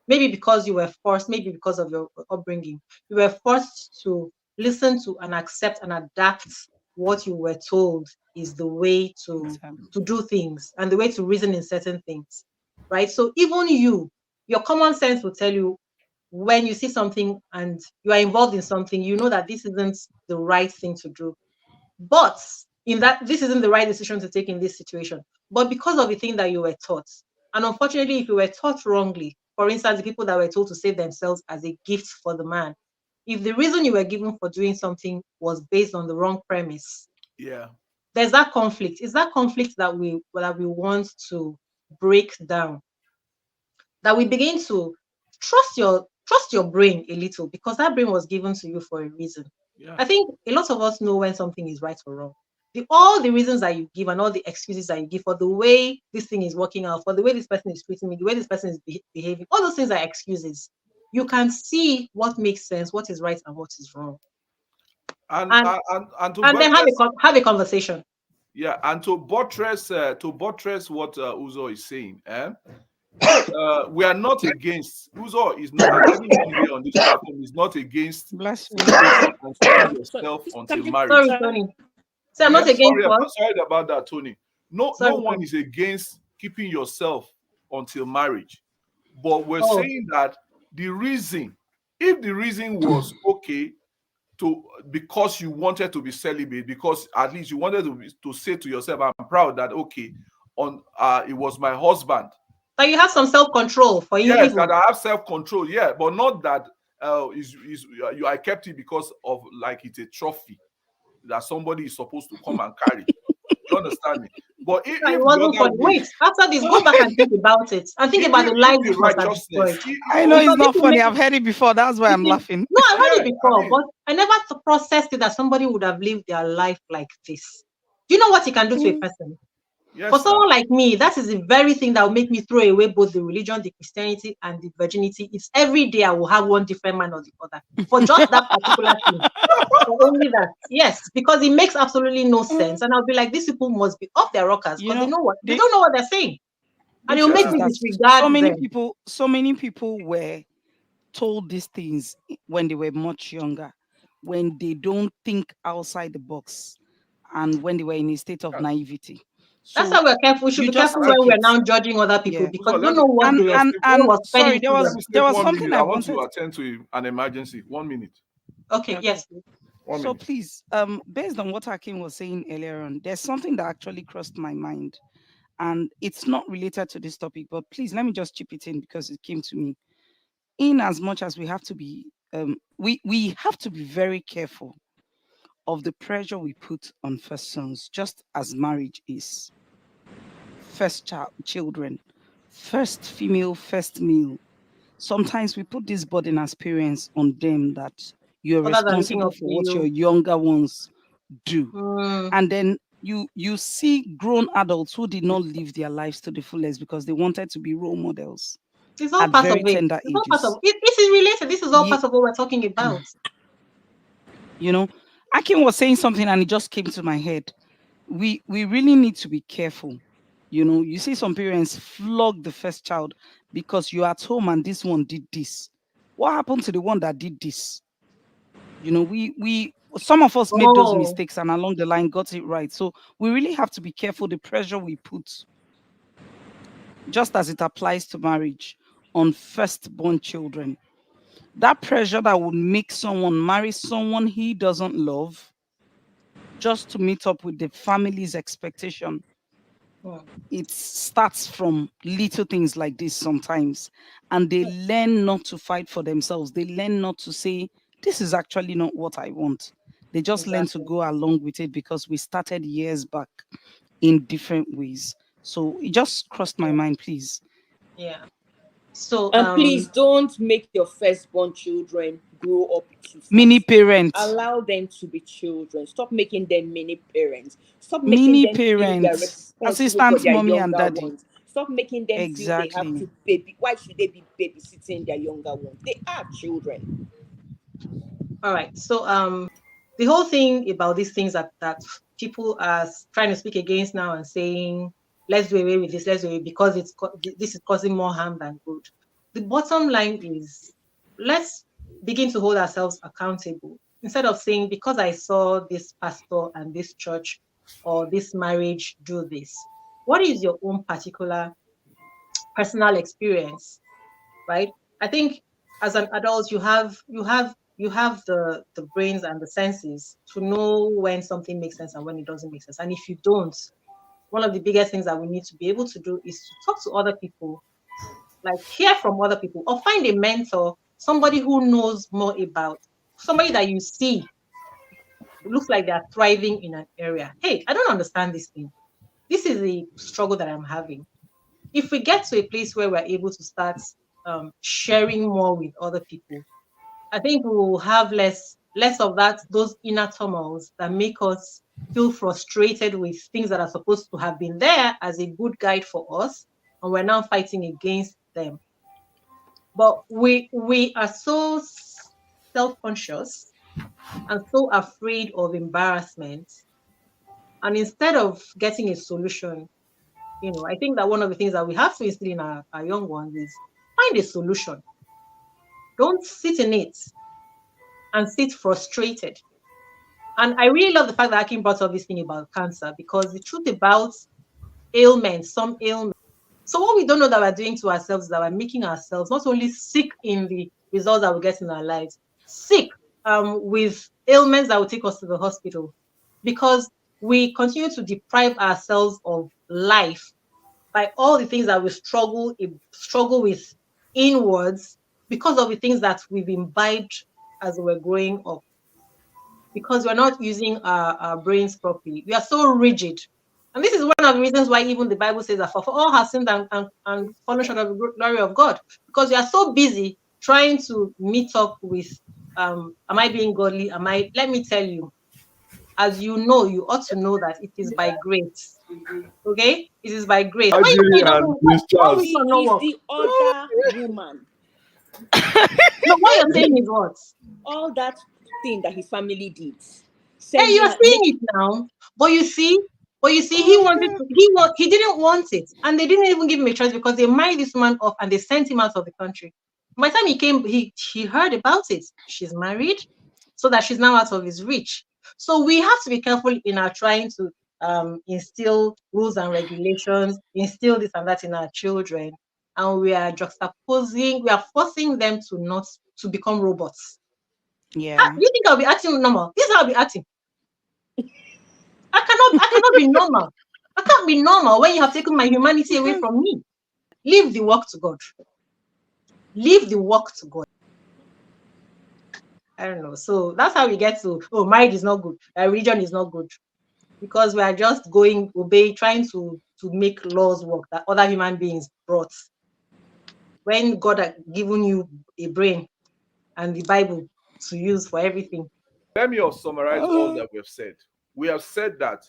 Maybe because you were forced, maybe because of your upbringing, you were forced to listen to and accept and adapt what you were told is the way to do things and the way to reason in certain things, right? So even your common sense will tell you when you see something and you are involved in something, you know that this isn't the right thing to do. But this isn't the right decision to take in this situation. But because of the thing that you were taught, and unfortunately, if you were taught wrongly, for instance, the people that were told to save themselves as a gift for the man, if the reason you were given for doing something was based on the wrong premise, there's that conflict. It's that conflict that we want to break down. That we begin to trust your brain a little, because that brain was given to you for a reason. Yeah. I think a lot of us know when something is right or wrong. All the reasons that you give and all the excuses that you give for the way this thing is working out, for the way this person is treating me, the way this person is behaving, all those things are excuses. You can see what makes sense, what is right and what is wrong. And then have a conversation. Yeah, and to buttress what Uzo is saying, we are not against. Uzo is not. Anybody on this platform is not against yourself until marriage. Sorry, Tony. So I'm not against. Sorry about that, Tony. No one is against keeping yourself until marriage, but we're saying that if the reason was okay, because you wanted to be celibate, because at least you wanted to say to yourself, I'm proud that it was my husband. But you have some self-control for you. Yes, that I have self-control, yeah, but not that I kept it because of like it's a trophy that somebody is supposed to come and carry. You understand me? But if it wasn't for wait, after this, go back and think about it and think about the life it must have destroyed. I know it's not funny. I've heard it before. That's why I'm laughing. No, I've heard it before, but I never processed it that somebody would have lived their life like this. Do you know what it can do to a person? Yes, for someone like me, that is the very thing that will make me throw away both the religion, the Christianity, and the virginity. It's every day I will have one different man or the other for just that particular thing. For only that, yes, because it makes absolutely no sense, and I'll be like, these people must be off their rockers because they don't know what they're saying, and it will make me disregard so many people were told these things when they were much younger, when they don't think outside the box, and when they were in a state of naivety. So that's why we're careful. We should be careful when we're now judging other people because we don't know what they are. Sorry, there was something I want to attend to an emergency. 1 minute. Okay, yes. So please, based on what Hakim was saying earlier on, there's something that actually crossed my mind, and it's not related to this topic, but please let me just chip it in because it came to me. In as much as we have to be, we have to be very careful of the pressure we put on first sons, just as marriage is. First children, first female, first meal. Sometimes we put this burden as parents on them that you're responsible for what your younger ones do. And then you see grown adults who did not live their lives to the fullest because they wanted to be role models. It's all part of it. It's all part of it. This is related. This is all part of what we're talking about. You know, Akin was saying something and it just came to my head. We really need to be careful. You know, you see some parents flog the first child because you're at home and this one did this. What happened to the one that did this? You know, some of us made those mistakes and along the line got it right. So we really have to be careful the pressure we put, just as it applies to marriage, on firstborn children. That pressure that would make someone marry someone he doesn't love just to meet up with the family's expectation. It starts from little things like this sometimes, and they learn not to fight for themselves. They learn not to say, this is actually not what I want. They just learn to go along with it because we started years back in different ways. So it just crossed my mind, please. Yeah. So and please don't make your firstborn children grow up too fast. Mini parents. Allow them to be children. Stop making them mini parents. Stop mini making them parents. feel they're responsible Assistant for their mommy younger and daddy. ones. Stop making them feel they have to baby. Why should they be babysitting their younger ones? They are children. All right. So the whole thing about these things that people are trying to speak against now and saying, let's do away with this, let's do it because this is causing more harm than good. The bottom line is, let's begin to hold ourselves accountable instead of saying, because I saw this pastor and this church or this marriage do this. What is your own particular personal experience, right? I think as an adult, you have the brains and the senses to know when something makes sense and when it doesn't make sense. And if you don't, one of the biggest things that we need to be able to do is to talk to other people, like hear from other people, or find a mentor, somebody who knows more about, somebody that you see looks like they're thriving in an area. Hey, I don't understand this thing. This is the struggle that I'm having. If we get to a place where we're able to start sharing more with other people, I think we will have less of those inner turmoils that make us feel frustrated with things that are supposed to have been there as a good guide for us, and we're now fighting against them. But we are so self-conscious and so afraid of embarrassment. And instead of getting a solution, I think that one of the things that we have to instill in our young ones is find a solution. Don't sit in it and sit frustrated. And I really love the fact that Akin brought up this thing about cancer, because the truth about some ailments. So what we don't know that we're doing to ourselves is that we're making ourselves not only sick in the results that we get in our lives, sick with ailments that will take us to the hospital, because we continue to deprive ourselves of life by all the things that we struggle with inwards because of the things that we've imbibed as we're growing up. Because we're not using our brains properly. We are so rigid. And this is one of the reasons why even the Bible says that for all have sinned and fallen short of the glory of God. Because we are so busy trying to meet up with, am I being godly? Let me tell you, as you know, you ought to know that it is by grace. Okay? It is by grace. Why is the other woman? No, what you're saying is what? All that thing that his family did. Hey, you're seeing it now. But you see, he didn't want it. And they didn't even give him a choice because they married this man off and they sent him out of the country. By the time he came, he heard about it. She's married, so that she's now out of his reach. So we have to be careful in our trying to instill rules and regulations, instill this and that in our children. And we are forcing them to become robots. Yeah. You think I'll be acting normal? This is how I'll be acting. I cannot be normal. I can't be normal when you have taken my humanity away from me. Leave the work to God. Leave the work to God. I don't know. So that's how we get to, oh, marriage is not good, religion is not good, because we are just trying to make laws work that other human beings brought. When God had given you a brain and the Bible to use for everything. Let me summarize all that we have said. We have said that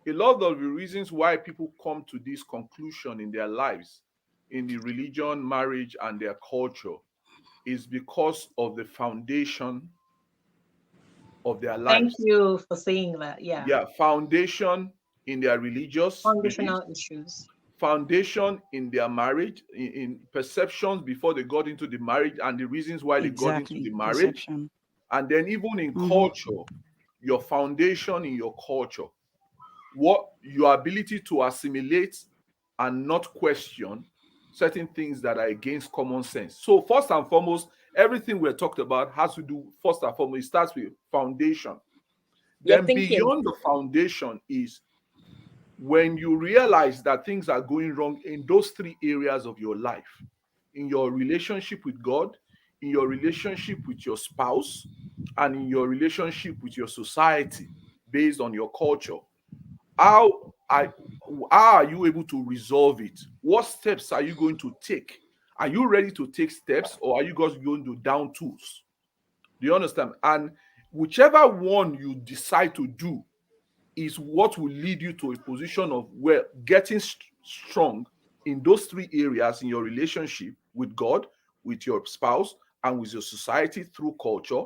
a lot of the reasons why people come to this conclusion in their lives, in the religion, marriage, and their culture, is because of the foundation of their lives. Thank you for saying that. Yeah. Yeah, foundation in their religious foundational beliefs, issues, foundation in their marriage, in perceptions before they got into the marriage, and the reasons why they got into the marriage. Perception. And then even in culture, your foundation in your culture, what your ability to assimilate and not question certain things that are against common sense. So first and foremost, everything we're talked about has to do, first and foremost, it starts with foundation. Then beyond the foundation is when you realize that things are going wrong in those three areas of your life, in your relationship with God, in your relationship with your spouse, and in your relationship with your society based on your culture. How are you able to resolve it? What steps are you going to take? Are you ready to take steps, or are you guys going to down tools? Do you understand? And whichever one you decide to do is what will lead you to a position of where getting strong in those three areas in your relationship with God, with your spouse, and with your society through culture.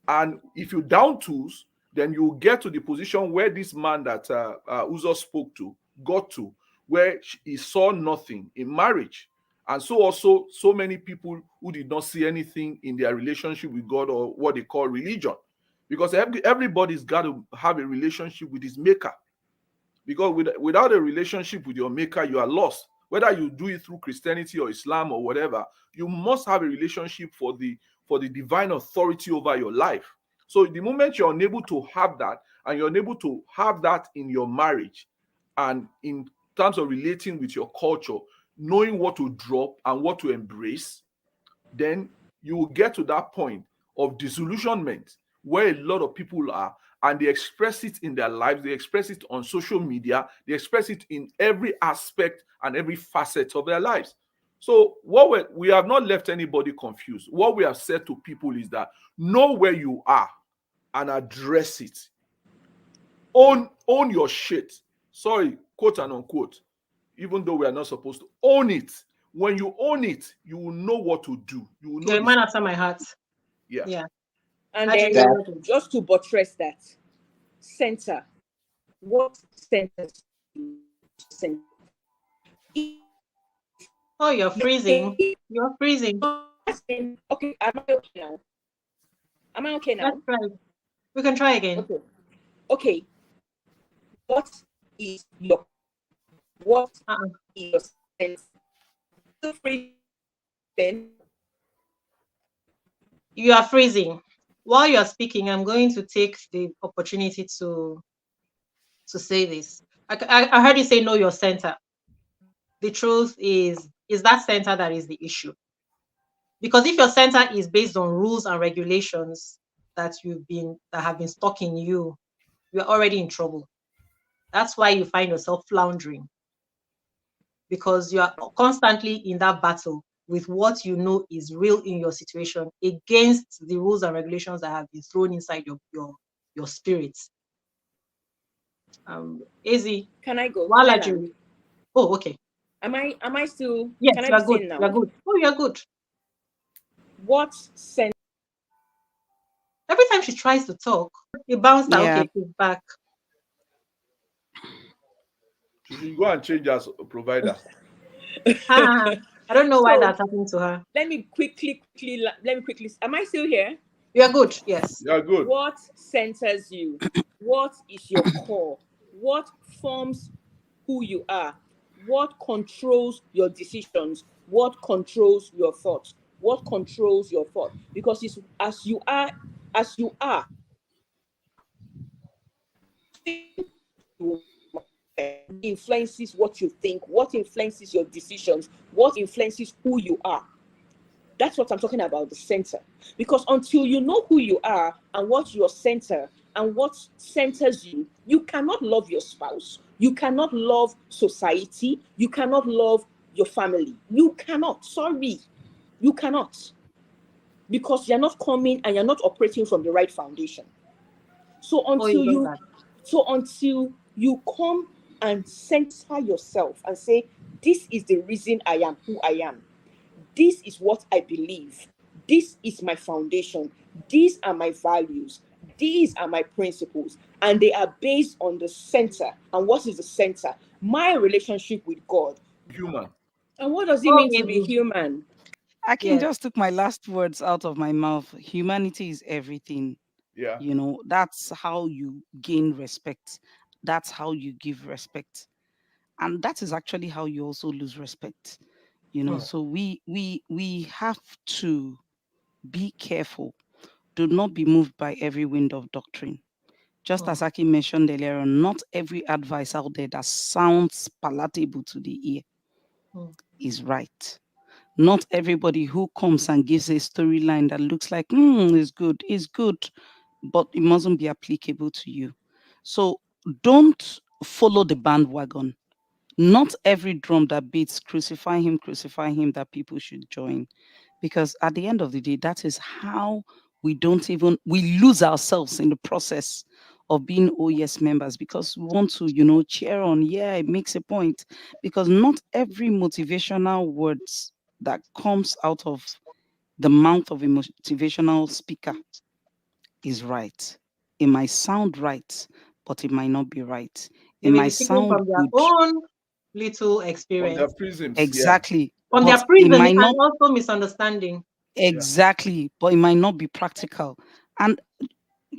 And if you down tools, then you get to the position where this man that Uzo spoke to got to, where he saw nothing in marriage. And so also so many people who did not see anything in their relationship with God, or what they call religion. Because everybody's got to have a relationship with his maker. Because without a relationship with your maker, you are lost. Whether you do it through Christianity or Islam or whatever, you must have a relationship for the divine authority over your life. So the moment you're unable to have that, and you're unable to have that in your marriage, and in terms of relating with your culture, knowing what to drop and what to embrace, then you will get to that point of disillusionment where a lot of people are, and they express it in their lives, they express it on social media, they express it in every aspect and every facet of their lives. So we have not left anybody confused. What we have said to people is that know where you are and address it. Own your shit. Sorry, quote and unquote. Even though we are not supposed to own it. When you own it, you will know what to do. You will know. You're a man after my heart. Yeah. And then just to buttress that, center. What centers you? Oh, you're freezing. You're freezing. Okay, am I okay now? Am I okay now? Let's try. We can try again. Okay. What is your sense? You are freezing. While you are speaking, I'm going to take the opportunity to say this. I heard you say know your center. The truth is that center that is the issue. Because if your center is based on rules and regulations that have been stuck in you, you're already in trouble. That's why you find yourself floundering, because you are constantly in that battle with what you know is real in your situation against the rules and regulations that have been thrown inside your spirit. Izzy, can I go? Oh, okay. Am I still? Yes, can you are good. Now? You are good. Oh, you are good. What sense? Every time she tries to talk, it bounces out. Okay, she's back. She should go and change as a provider. I don't know why that's happening to her. Let me quickly. Am I still here? You are good. Yes. You are good. What centers you? What is your core? What forms who you are? What controls your decisions? What controls your thoughts? What controls your thought? Because it's as you are, influences what you think, what influences your decisions, what influences who you are. That's what I'm talking about, the center. Because until you know who you are and what your center and what centers you, you cannot love your spouse. You cannot love society. You cannot love your family. You cannot. Sorry. You cannot. Because you're not coming and you're not operating from the right foundation. So until you come and center yourself and say, this is the reason I am who I am. This is what I believe. This is my foundation. These are my values. These are my principles. And they are based on the center. And what is the center? My relationship with God. Human. And what does it mean to be human? Akin just took my last words out of my mouth. Humanity is everything. Yeah. You know, that's how you gain respect. That's how you give respect. And that is actually how you also lose respect. You know, so we have to be careful. Do not be moved by every wind of doctrine. Just as Aki mentioned earlier on, not every advice out there that sounds palatable to the ear is right. Not everybody who comes and gives a storyline that looks like is good, but it mustn't be applicable to you. So don't follow the bandwagon. Not every drum that beats crucify him, that people should join. Because at the end of the day, that is how we lose ourselves in the process of being OES members, because we want to, cheer on. Yeah, it makes a point. Because not every motivational words that comes out of the mouth of a motivational speaker is right. It might sound right, but it might not be right. They may be speaking from their good. own little experience. From their prisms. Exactly. Yeah. From their prisms, it might also misunderstanding. Exactly. Yeah. But it might not be practical. And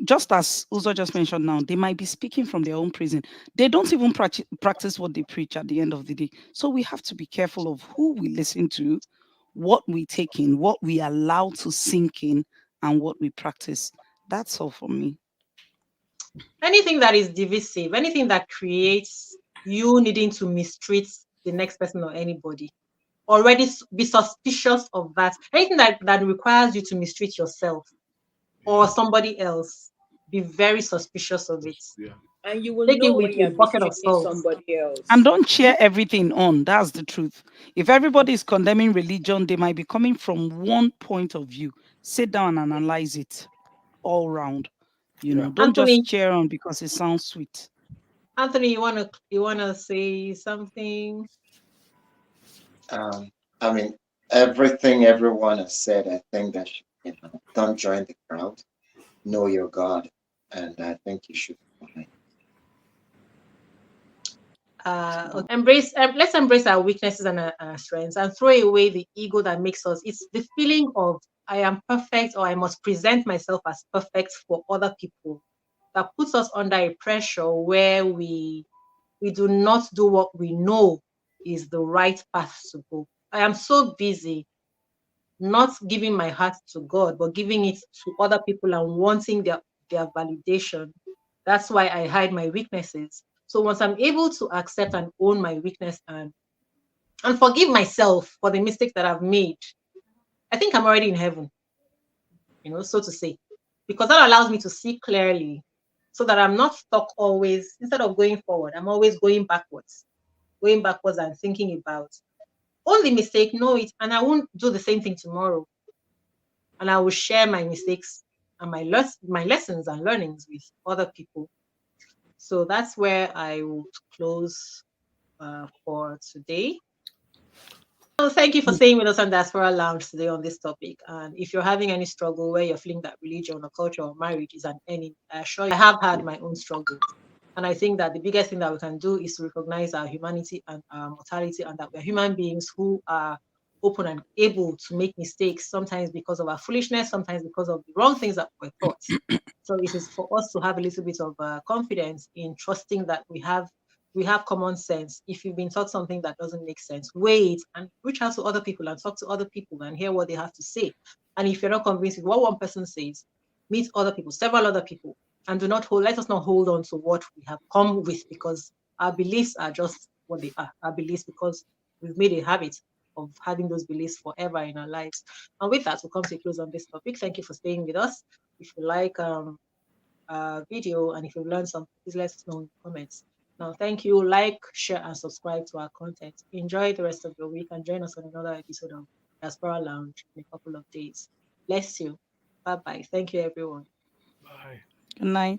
just as Uzo just mentioned now, they might be speaking from their own prison. They don't even practice what they preach at the end of the day. So we have to be careful of who we listen to, what we take in, what we allow to sink in, and what we practice. That's all for me. Anything that is divisive, anything that creates you needing to mistreat the next person or anybody, already be suspicious of that. Anything that requires you to mistreat yourself or somebody else, be very suspicious of it. Yeah. And you will know when you're mistreating somebody else. And don't cheer everything on. That's the truth. If everybody is condemning religion, they might be coming from one point of view. Sit down and analyze it all round. Don't Anthony, just cheer on because it sounds sweet. Anthony, you wanna say something? I mean, everything everyone has said, I think that don't join the crowd. Know your God, and I think you should be fine. Let's embrace our weaknesses and our strengths and throw away the ego that makes us. It's the feeling of I am perfect or I must present myself as perfect for other people that puts us under a pressure where we do not do what we know is the right path to go. I am so busy not giving my heart to God, but giving it to other people and wanting their validation. That's why I hide my weaknesses. So once I'm able to accept and own my weakness and forgive myself for the mistakes that I've made, I think I'm already in heaven, so to say, because that allows me to see clearly so that I'm not stuck always. Instead of going forward, I'm always going backwards and thinking about own the mistake, know it, and I won't do the same thing tomorrow. And I will share my mistakes and my lessons and learnings with other people. So that's where I would close for today. So thank you for staying with us on Diaspora Lounge today on this topic. And if you're having any struggle where you're feeling that religion or culture or marriage is an enemy, I assure you I have had my own struggles. And I think that the biggest thing that we can do is to recognize our humanity and our mortality, and that we're human beings who are open and able to make mistakes, sometimes because of our foolishness, sometimes because of the wrong things that were taught. So it is for us to have a little bit of confidence in trusting that we have common sense. If you've been taught something that doesn't make sense, wait and reach out to other people and talk to other people and hear what they have to say. And if you're not convinced with what one person says, meet other people, several other people, and let us not hold on to what we have come with, because our beliefs are just what they are. Our beliefs, because we've made a habit. of having those beliefs forever in our lives. And with that, we'll come to a close on this topic. Thank you for staying with us. If you like video and if you learned something, please let us know in the comments. Now, thank you. Like, share, and subscribe to our content. Enjoy the rest of your week and join us on another episode of Diaspora Lounge in a couple of days. Bless you. Bye-bye. Thank you, everyone. Bye. Good night.